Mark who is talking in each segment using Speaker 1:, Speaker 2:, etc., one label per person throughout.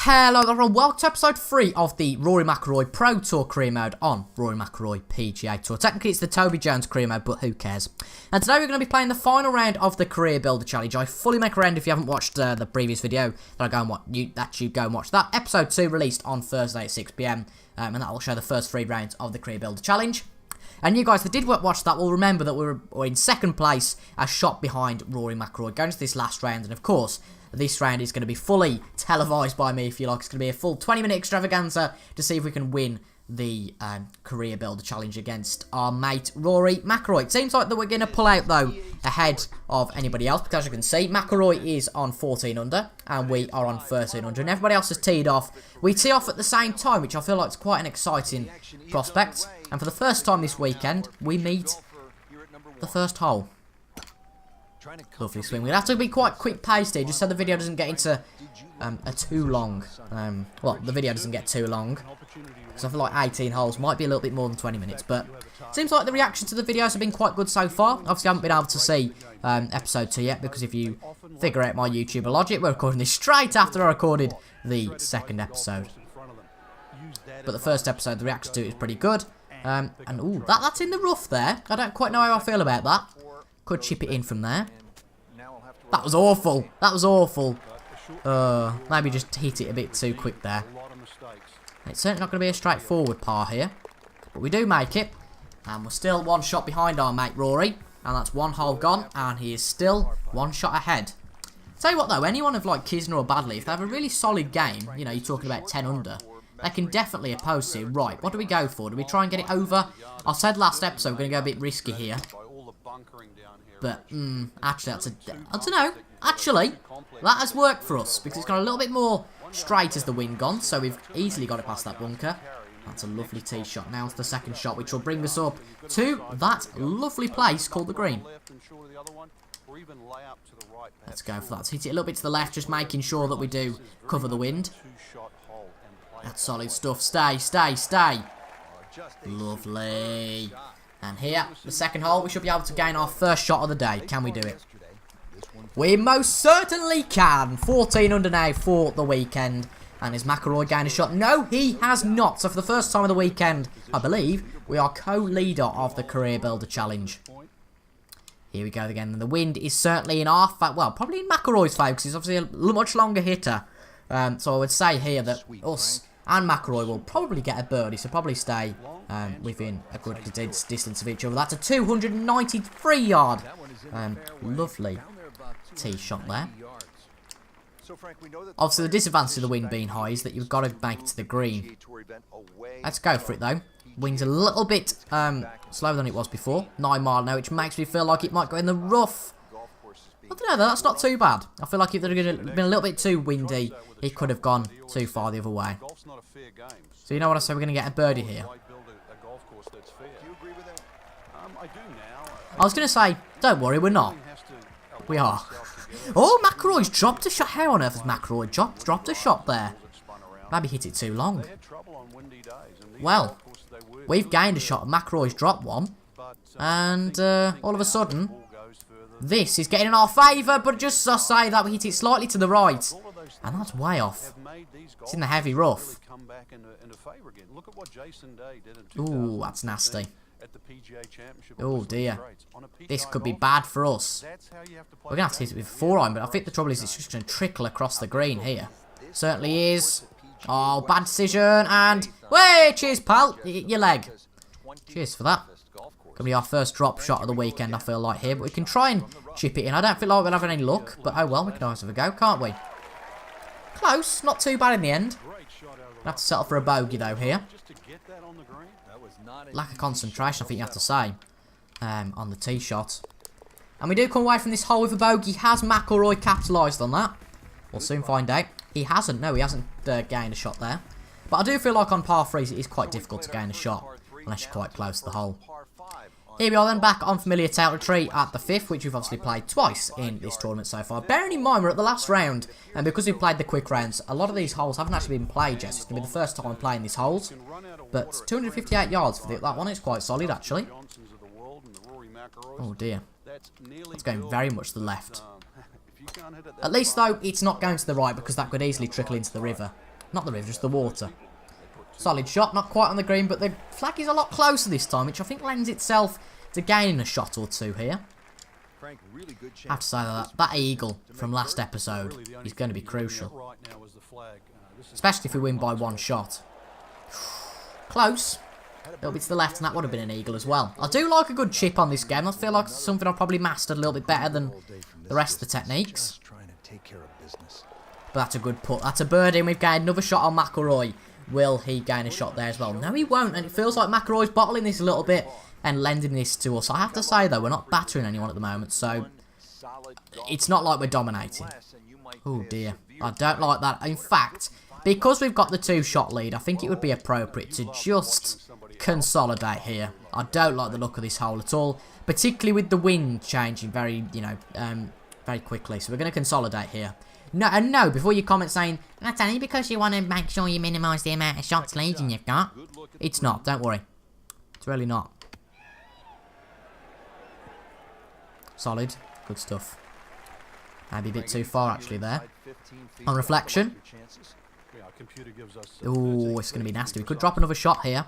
Speaker 1: Hello everyone, welcome to episode 3 of the Rory McIlroy Pro Tour career mode on Rory McIlroy PGA Tour. Technically it's the Toby Jones career mode, but who cares. And today we're going to be playing the final round of the Career Builder Challenge. I fully recommend if you haven't watched the previous video that you go and watch that. Episode 2 released on Thursday at 6 PM, and that will show the first 3 rounds of the Career Builder Challenge. And you guys that did watch that will remember that we were in second place, a shot behind Rory McIlroy going to this last round. And of course, this round is going to be fully televised by me, if you like. It's going to be a full 20-minute extravaganza to see if we can win the Career Builder Challenge against our mate Rory McIlroy. It seems like that we're going to pull out, though, ahead of anybody else, because as you can see, McIlroy is on 14 under, and we are on 13 under, and everybody else has teed off. We tee off at the same time, which I feel like is quite an exciting prospect. And for the first time this weekend, we meet the first hole. Lovely swing. We'll have to be quite quick paced here, just so the video doesn't get into a too long. Well, the video doesn't get too long, because I feel like 18 holes might be a little bit more than 20 minutes. But it seems like the reaction to the videos have been quite good so far. Obviously, I haven't been able to see episode 2 yet, because if you figure out my YouTuber logic, we're recording this straight after I recorded the second episode. But the first episode, the reaction to it is pretty good. And ooh, that's in the rough there. I don't quite know how I feel about that. Could chip it in from there. That was awful. That was awful. Maybe just hit it a bit too quick there. It's certainly not going to be a straightforward par here. But we do make it. And we're still one shot behind our mate Rory. And that's one hole gone. And he is still one shot ahead. Tell you what though, anyone of like Kisner or Badley, if they have a really solid game, you know, you're talking about 10 under, they can definitely oppose to. Right, what do we go for? Do we try and get it over? I said last episode we're going to go a bit risky here. But, actually, I don't know. Actually, that has worked for us, because it's got a little bit more straight as the wind gone, so we've easily got it past that bunker. That's a lovely tee shot. Now it's the second shot, which will bring us up to that lovely place called the green. Let's go for that. Let's hit it a little bit to the left, just making sure that we do cover the wind. That's solid stuff. Stay, stay, stay. Lovely. And here, the second hole, we should be able to gain our first shot of the day. Can we do it? We most certainly can. 14 under now for the weekend. And is McIlroy gained a shot? No, he has not. So for the first time of the weekend, I believe, we are co-leader of the Career Builder Challenge. Here we go again. And the wind is certainly in our favour. Well, probably in McIlroy's favour, because he's obviously a much longer hitter. So I would say here that us and McIlroy will probably get a birdie, so probably stay within a good distance of each other. That's a 293-yard, lovely tee shot there. Obviously, the disadvantage of the wind being high is that you've got to make it to the green. Let's go for it, though. Wind's a little bit slower than it was before, 9 mile now, which makes me feel like it might go in the rough. I don't know, though, that's not too bad. I feel like if it had been a little bit too windy, it could have gone too far the other way. So you know what I say, we're going to get a birdie here. I was going to say, don't worry, we're not. We are. Oh, McIlroy's dropped a shot. How on earth has McIlroy dropped a shot there? Maybe hit it too long. Well, we've gained a shot. McIlroy's dropped one. And all of a sudden, this is getting in our favour, but just as I say that, we hit it slightly to the right. And that's way off. It's in the heavy rough. Ooh, that's nasty. Oh dear. This could be bad for us. We're going to have to hit it with a 4-iron, but I think the trouble is it's just going to trickle across the green here. Certainly is. Oh, bad decision, and... Way, cheers, pal. Your leg. Cheers for that. Going to be our first drop shot of the weekend, I feel like, here. But we can try and chip it in. I don't feel like we'll have any luck, but oh well, we can always have a go, can't we? Close. Not too bad in the end. We'll have to settle for a bogey, though, here. Lack of concentration, I think you have to say, on the tee shot. And we do come away from this hole with a bogey. Has McIlroy capitalised on that? We'll soon find out. He hasn't. No, he hasn't gained a shot there. But I do feel like on par 3s it is quite difficult to gain a shot, unless you're quite close to the hole. Here we are then, back on familiar territory at the 5th, which we've obviously played twice in this tournament so far. Bearing in mind we're at the last round, and because we've played the quick rounds, a lot of these holes haven't actually been played yet. So it's going to be the first time I'm playing these holes. But 258 yards for that one. It's quite solid, actually. Oh dear. It's going very much to the left. At least, though, it's not going to the right, because that could easily trickle into the river. Not the river, just the water. Solid shot, not quite on the green, but the flag is a lot closer this time, which I think lends itself to gaining a shot or two here. I have to say that eagle from last episode is going to be crucial. Especially if we win by one shot. Close. A little bit to the left, and that would have been an eagle as well. I do like a good chip on this game. I feel like it's something I've probably mastered a little bit better than the rest of the techniques. But that's a good putt. That's a birdie, and we've gained another shot on McIlroy. Will he gain a shot there as well? No, he won't, and it feels like McIlroy's bottling this a little bit and lending this to us. I have to say, though, we're not battering anyone at the moment, so it's not like we're dominating. Oh, dear. I don't like that. In fact, because we've got the 2-shot lead, I think it would be appropriate to just consolidate here. I don't like the look of this hole at all, particularly with the wind changing very, very quickly. So we're going to consolidate here. No, and no, before you comment saying, that's only because you want to make sure you minimise the amount of shots leading you've got. It's not, don't worry. It's really not. Solid. Good stuff. Maybe a bit too far, actually, there. On reflection. Oh, it's going to be nasty. We could drop another shot here.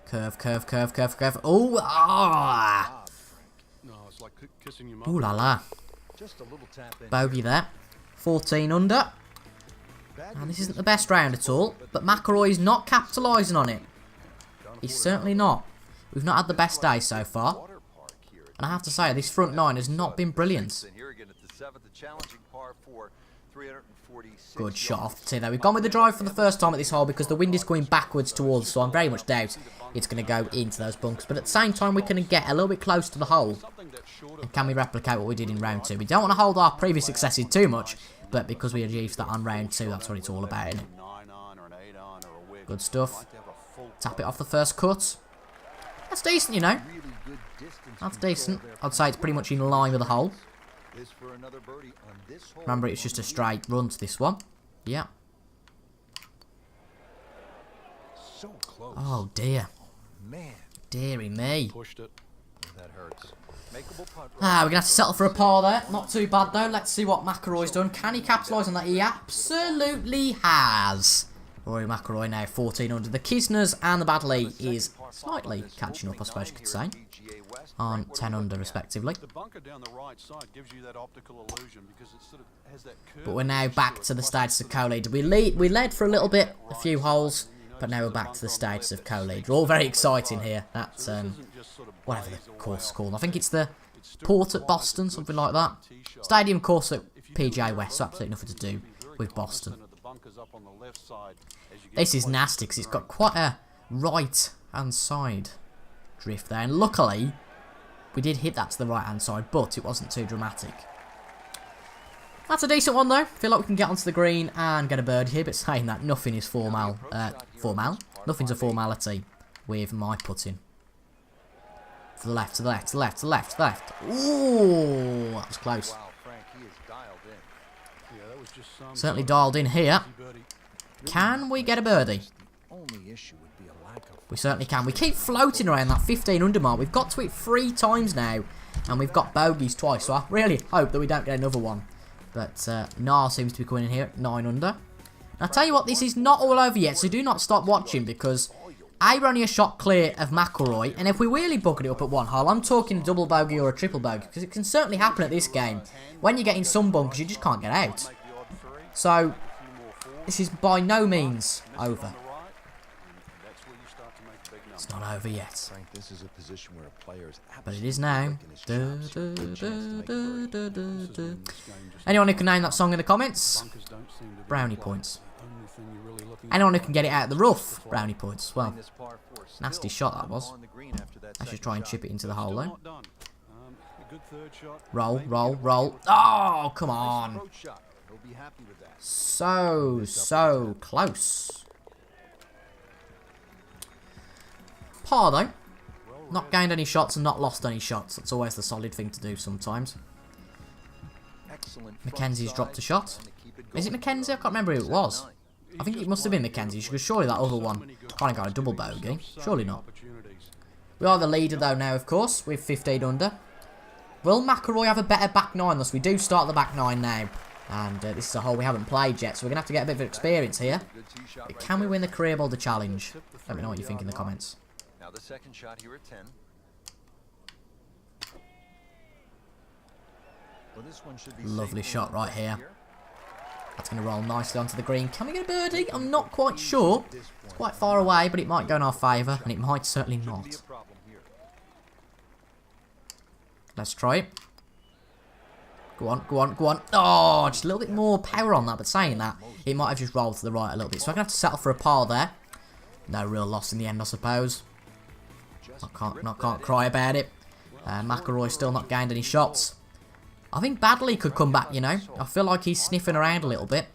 Speaker 1: Curve, curve, curve, curve, curve. Oh, ah! Ooh la la. Bogey there. 14 under. And this isn't the best round at all, but McIlroy is not capitalising on it. He's certainly not. We've not had the best day so far. And I have to say, this front nine has not been brilliant. Good shot off the tee there. We've gone with the drive for the first time at this hole because the wind is going backwards towards us, so I very much doubt it's going to go into those bunkers. But at the same time, we can get a little bit close to the hole. And can we replicate what we did in round 2? We don't want to hold our previous successes too much, but because we achieved that on round 2, that's what it's all about, isn't it? Good stuff. Tap it off the first cut. That's decent, you know. That's decent. I'd say it's pretty much in line with the hole. Remember, it's just a straight run to this one. Yeah. Oh, dear. Deary me. We're going to have to settle for a par there. Not too bad, though. Let's see what McIlroy's done. Can he capitalise on that? He absolutely has. Rory McIlroy now 14 under. The Kisners and the Badley is slightly catching up, I suppose you could say. On 10 under, respectively. But we're now back to the status of co-lead. We led for a little bit, a few holes, but now we're back to the status of co-lead. We're all very exciting here. That's whatever the course is called. I think it's the Port at Boston, something like that. Stadium course at PGA West, so absolutely nothing to do with Boston. This is nasty because it's got quite a right-hand side drift there, and luckily we did hit that to the right-hand side, but it wasn't too dramatic. That's a decent one, though. Feel like we can get onto the green and get a birdie here, but saying that, nothing is nothing's a formality with my putting. To the left, to the left, to the left, to the left, to the left. Ooh, that was close. Certainly dialed in here. Can we get a birdie? We certainly can. We keep floating around that 15 under mark. We've got to it 3 times now, and we've got bogeys twice, so I really hope that we don't get another one. But Nar seems to be coming in here at 9 under. And I'll tell you what, this is not all over yet, so do not stop watching, because we're only a shot clear of McIlroy, and if we really bucket it up at one hole, I'm talking a double bogey or a triple bogey, because it can certainly happen at this game. When you get in some bunkers, you just can't get out. So, this is by no means over. It's not over yet. But it is now. Anyone who can name that song in the comments? Brownie points. Anyone who can get it out of the rough? Brownie points as well. Nasty shot that was. Let's just try and chip it into the hole though. Roll, roll, roll. Oh, come on. So close. Par though. Not gained any shots and not lost any shots. That's always the solid thing to do sometimes. Mackenzie's dropped a shot. Is it Mackenzie? I can't remember who it was. I think it must have been Mackenzie, because surely that other one can't have got a double bogey. Surely not. We are the leader though now, of course, with 15 under. Will McIlroy have a better back nine thus? We do start the back nine now. And this is a hole we haven't played yet, so we're going to have to get a bit of experience here. But can we win the career boulder challenge? Let me know what you think in the comments.
Speaker 2: Now the second shot here at 10. Well, this one should be
Speaker 1: lovely shot right here. That's going to roll nicely onto the green. Can we get a birdie? I'm not quite sure. It's quite far away, but it might go in our favour, and it might certainly not. Let's try it. Go on, go on, go on. Oh, just a little bit more power on that, but saying that, it might have just rolled to the right a little bit. So I'm going to have to settle for a par there. No real loss in the end, I suppose. I can't cry about it. McIlroy still not gained any shots. I think Badley could come back, you know. I feel like he's sniffing around a little bit.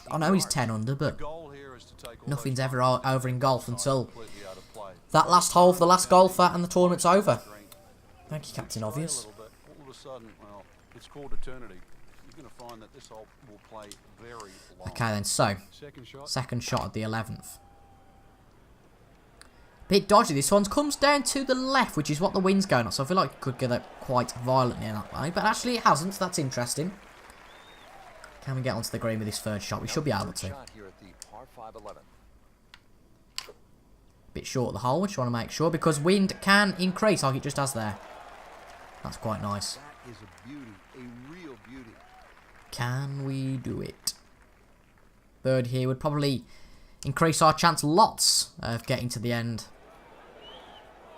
Speaker 1: I know he's 10 under, but nothing's ever over in golf until that last hole for the last golfer and the tournament's over. Thank you, Captain Obvious. Okay then, so second shot at the 11th. Bit dodgy, this one comes down to the left, which is what the wind's going on, so I feel like it could get it quite violently in that way, but actually it hasn't, so that's interesting. Can we get onto the green with this third shot? We should be able to. Bit short of the hole, which I want to make sure, because wind can increase like it just has there. That's quite nice. Can we do it? Bird here would probably increase our chance lots of getting to the end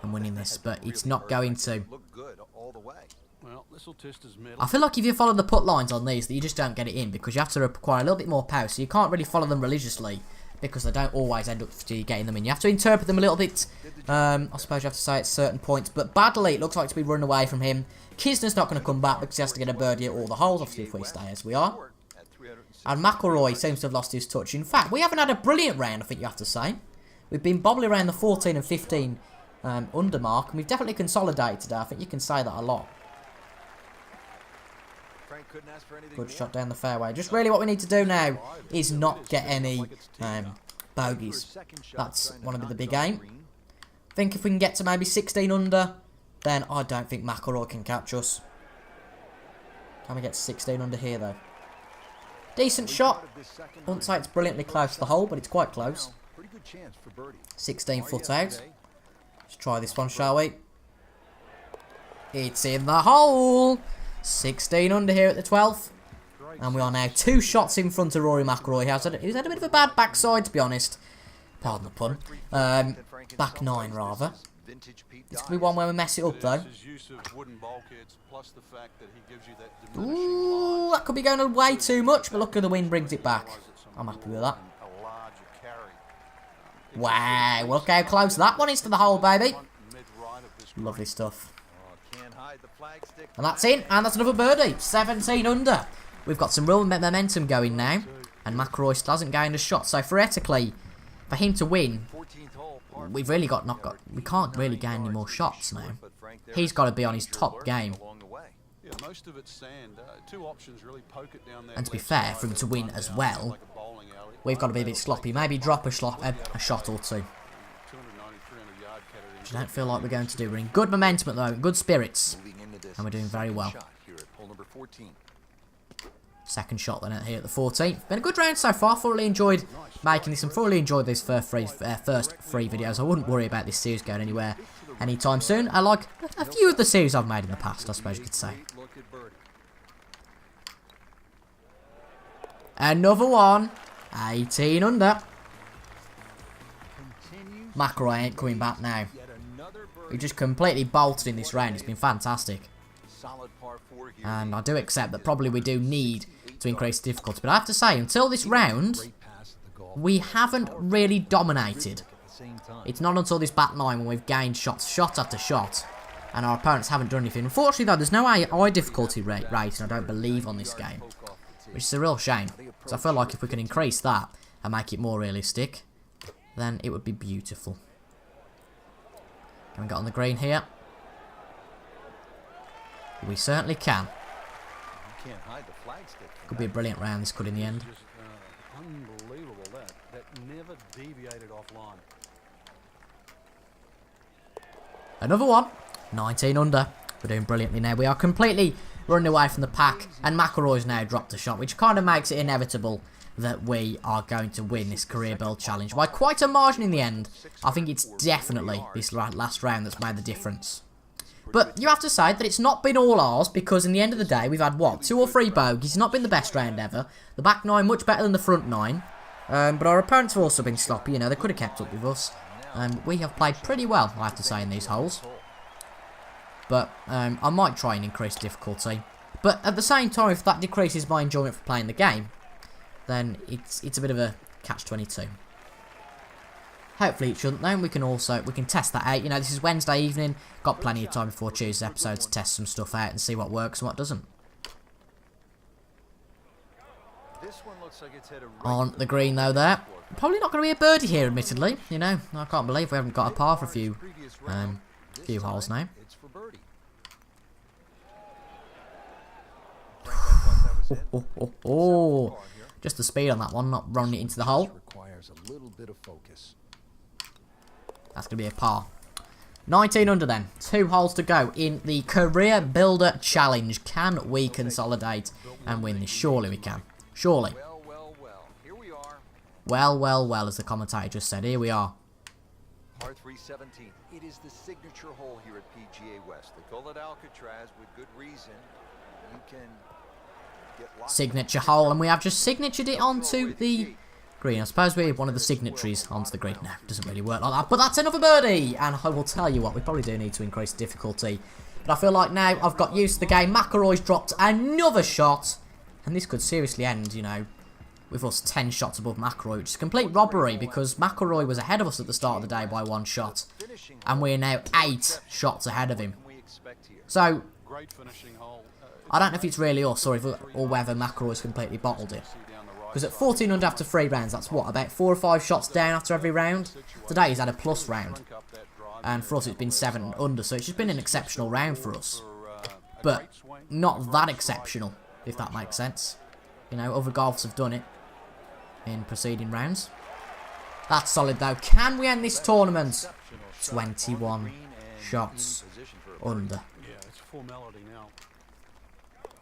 Speaker 1: and winning this, but it's not going to. I feel like if you follow the put lines on these, that you just don't get it in, because you have to require a little bit more power, so you can't really follow them religiously, because they don't always end up getting them in. You have to interpret them a little bit, I suppose you have to say at certain points, but Badley, it looks like to be running away from him. Kisner's not going to come back because he has to get a birdie at all the holes, obviously, if we stay as we are. And McIlroy seems to have lost his touch. In fact, we haven't had a brilliant round, I think you have to say. We've been bobbling around the 14 and 15 under mark, and we've definitely consolidated today. I think you can say that a lot. Good shot down the fairway. Just really what we need to do now is not get any bogeys. That's one of the big aim. I think if we can get to maybe 16 under, then I don't think McIlroy can catch us. Can we get to 16 under here, though? Decent shot. I wouldn't say it's brilliantly close to the hole, but it's quite close. 16 foot out. Let's try this one, shall we? It's in the hole. 16 under here at the 12th. And we are now 2 shots in front of Rory McIlroy. He's had a bit of a bad backside, to be honest. Pardon the pun. Back 9, rather. This could be one where we mess it up, though. Ooh, that could be going way too much, but look at the wind brings it back. I'm happy with that. Wow, look how close that one is to the hole, baby. Lovely stuff. And that's in, and that's another birdie. 17 under. We've got some real momentum going now, and McIlroy still hasn't gained a shot. So theoretically, for him to win, we've really we can't really gain any more shots now. He's got to be on his top game. And to be fair, for him to win as well, we've got to be a bit sloppy. Maybe drop a shot or two. Which I don't feel like we're going to do. We're in good momentum at the moment, good spirits, and we're doing very well. Second shot then here at the 14th. Been a good round so far. Thoroughly enjoyed making this and thoroughly enjoyed these first three videos. I wouldn't worry about this series going anywhere anytime soon. I like a few of the series I've made in the past, I suppose you could say. Another one. 18 under. McIlroy ain't coming back now. We just completely bolted in this round. It's been fantastic. And I do accept that probably we do need to increase difficulty. But I have to say, until this round, we haven't really dominated. It's not until this back 9 when we've gained shot after shot, and our opponents haven't done anything. Unfortunately, though, there's no high difficulty rating, I don't believe, on this game. Which is a real shame. So I feel like if we can increase that and make it more realistic, then it would be beautiful. Can we get on the green here? We certainly can. Could be a brilliant round, this could in the end.
Speaker 3: Unbelievable that never deviated offline.
Speaker 1: Another one. 19 under. We're doing brilliantly now. We are completely running away from the pack, and McIlroy's now dropped a shot, which kind of makes it inevitable that we are going to win this career build challenge by quite a margin in the end. I think it's definitely this last round that's made the difference. But you have to say that it's not been all ours, because in the end of the day, we've had, what, 2 or 3 bogeys. It's not been the best round ever. The back 9 much better than the front 9. But our opponents have also been sloppy, you know, they could have kept up with us. We have played pretty well, I have to say, in these holes. But I might try and increase difficulty. But at the same time, if that decreases my enjoyment for playing the game, then it's a bit of a catch-22. Hopefully it shouldn't though, we can test that out. You know, this is Wednesday evening, got plenty of time before Tuesday's episode to test some stuff out and see what works and what doesn't.
Speaker 2: This one looks like it's hit a
Speaker 1: On the green though there. Probably not going to be a birdie here, admittedly. You know, I can't believe we haven't got a par for a few holes now.
Speaker 2: It's for birdie.
Speaker 1: Oh. Just the speed on that one, not running it into the hole.
Speaker 3: Requires a little bit of focus.
Speaker 1: That's going to be a par. 19 under then. 2 holes to go in the Career Builder Challenge. Can we consolidate and win this? Surely we can. Surely.
Speaker 2: Well. Here we are.
Speaker 1: Well, as the commentator just said. Here we are.
Speaker 2: Par 317. It is the signature hole here at PGA West. They call it Alcatraz with good reason. You can get lots
Speaker 1: Signature hole, and we have just signatured it onto the green. I suppose we're one of the signatories onto the green. No, it doesn't really work like that. But that's another birdie. And I will tell you what, we probably do need to increase difficulty. But I feel like now I've got used to the game. McIlroy's dropped another shot. And this could seriously end, you know, with us 10 shots above McIlroy, which is complete robbery because McIlroy was ahead of us at the start of the day by 1 shot. And we're now 8 shots ahead of him. So, I don't know if it's really us or whether McIlroy's completely bottled it. Because at 14 under after 3 rounds, that's what, about 4 or 5 shots down after every round? Today he's had a plus round. And for us it's been 7 under, so it's just been an exceptional round for us. But not that exceptional, if that makes sense. You know, other golfers have done it in preceding rounds. That's solid though. Can we end this tournament? 21 shots under.
Speaker 3: Yeah, it's formality now.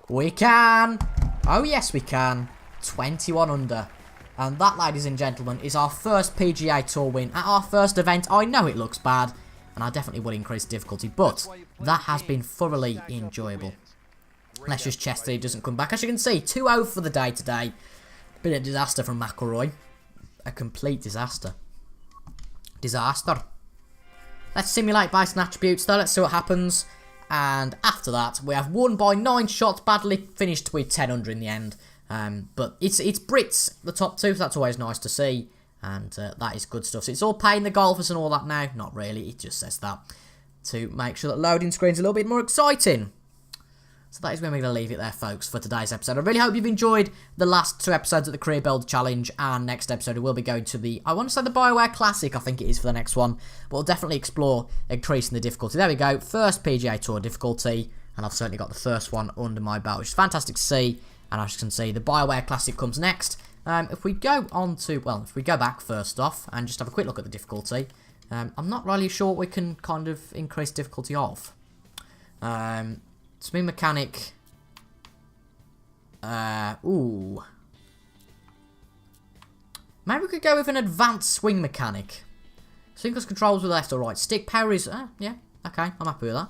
Speaker 1: We can! Oh yes we can. 21 under. And that, ladies and gentlemen, is our first PGA Tour win at our first event. I know it looks bad, and I definitely would increase difficulty, but that has been thoroughly enjoyable. Let's just chest that he doesn't come back. As you can see, 2-0 for the day today. Been a disaster from McIlroy. A complete disaster. Disaster. Let's simulate basic attributes though. Let's see what happens. And after that, we have won by 9 shots. Badly finished with 10 under in the end. But it's Brits, the top 2, so that's always nice to see. And that is good stuff. So it's all paying the golfers and all that now. Not really, it just says that to make sure that loading screen's a little bit more exciting. So that is where we're going to leave it there, folks, for today's episode. I really hope you've enjoyed the last 2 episodes of the Career Build Challenge. And next episode, we will be going to the, I want to say the BioWare Classic, I think it is for the next one. But we'll definitely explore increasing the difficulty. There we go, first PGA Tour difficulty. And I've certainly got the first one under my belt, which is fantastic to see. And as you can see, the BioWare Classic comes next. If we go on to, well, if we go back first off and just have a quick look at the difficulty. I'm not really sure what we can kind of increase difficulty of. Swing mechanic. Ooh. Maybe we could go with an advanced swing mechanic. Swing controls with left or right. Stick power is, yeah, okay, I'm happy with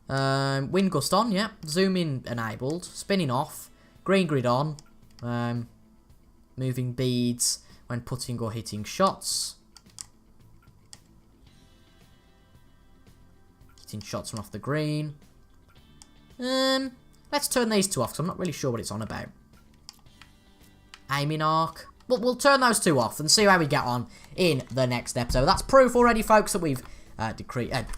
Speaker 1: that. Wind gust on, yeah. Zoom in enabled. Spinning off. Green grid on. Moving beads when putting or hitting shots. Hitting shots from off the green. Let's turn these 2 off because I'm not really sure what it's on about. Aiming arc. We'll turn those 2 off and see how we get on in the next episode. That's proof already, folks, that we've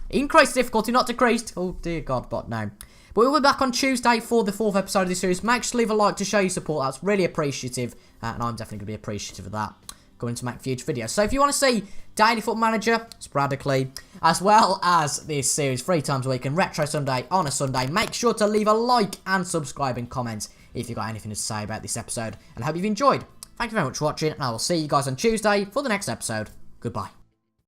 Speaker 1: increased difficulty, not decreased. Oh, dear God, but no. But we'll be back on Tuesday for the 4th episode of this series. Make sure to leave a like to show your support. That's really appreciative. And I'm definitely going to be appreciative of that. Going to make future videos. So if you want to see Daily Foot Manager, sporadically, as well as this series 3 times a week and Retro Sunday on a Sunday, make sure to leave a like and subscribe and comment if you've got anything to say about this episode. And I hope you've enjoyed. Thank you very much for watching, and I will see you guys on Tuesday for the next episode. Goodbye.